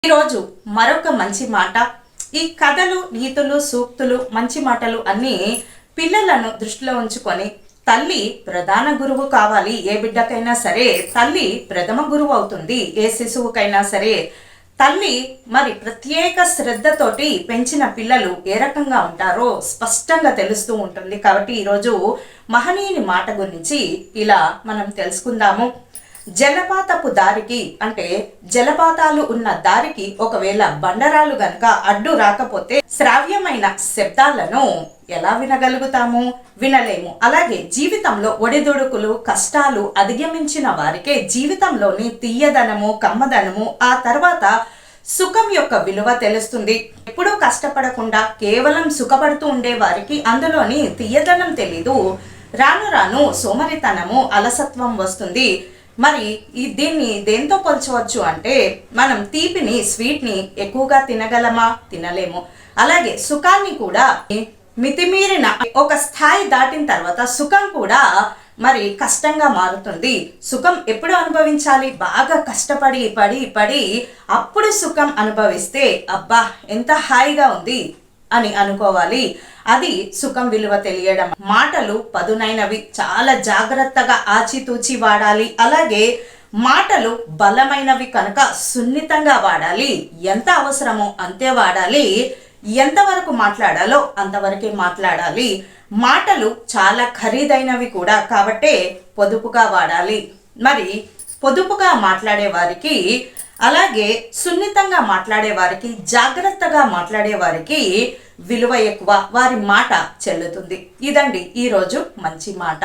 ఈరోజు మరొక మంచి మాట. ఈ కథలు, నీతులు, సూక్తులు, మంచి మాటలు అన్నీ పిల్లలను దృష్టిలో ఉంచుకొని తల్లి ప్రధాన గురువు కావాలి. ఏ బిడ్డకైనా సరే తల్లి ప్రథమ గురువు అవుతుంది. ఏ శిశువుకైనా సరే తల్లి మరి ప్రత్యేక శ్రద్ధతోటి పెంచిన పిల్లలు ఏ రకంగా ఉంటారో స్పష్టంగా తెలుస్తూ ఉంటుంది. కాబట్టి ఈరోజు మహనీయుని మాట గురించి ఇలా మనం తెలుసుకుందాము. జలపాతపు దారికి అంటే జలపాతాలు ఉన్న దారికి ఒకవేళ బండరాలు గనక అడ్డు రాకపోతే శ్రావ్యమైన శబ్దాలను ఎలా వినగలుగుతాము? వినలేము. అలాగే జీవితంలో ఒడిదుడుకులు, కష్టాలు అధిగమించిన వారికే జీవితంలోని తీయదనము, కమ్మదనము, ఆ తర్వాత సుఖం యొక్క విలువ తెలుస్తుంది. ఎప్పుడూ కష్టపడకుండా కేవలం సుఖపడుతూ ఉండే వారికి అందులోని తీయదనం తెలీదు. రాను రాను సోమరితనము, అలసత్వం వస్తుంది. మరి దీన్ని దేంతో పోల్చవచ్చు అంటే మనం తీపిని, స్వీట్ని ఎక్కువగా తినగలమా? తినలేము. అలాగే సుఖాన్ని కూడా మితిమీరిన ఒక స్థాయి దాటిన తర్వాత సుఖం కూడా మరి కష్టంగా మారుతుంది. సుఖం ఎప్పుడు అనుభవించాలి? బాగా కష్టపడి పడి పడి అప్పుడు సుఖం అనుభవిస్తే అబ్బా ఎంత హాయిగా ఉంది అని అనుకోవాలి. అది సుఖం విలువ తెలియడం. మాటలు పదునైనవి, చాలా జాగ్రత్తగా ఆచితూచి వాడాలి. అలాగే మాటలు బలమైనవి కనుక సున్నితంగా వాడాలి. ఎంత అవసరమో అంతే వాడాలి. ఎంతవరకు మాట్లాడాలో అంతవరకే మాట్లాడాలి. మాటలు చాలా ఖరీదైనవి కూడా కాబట్టే పొదుపుగా వాడాలి. మరి పొదుపుగా మాట్లాడే వారికి, అలాగే సున్నితంగా మాట్లాడే వారికి, జాగ్రత్తగా మాట్లాడే వారికి విలువ ఎక్కువ, వారి మాట చెల్లుతుంది. ఇదండి ఈరోజు మంచి మాట.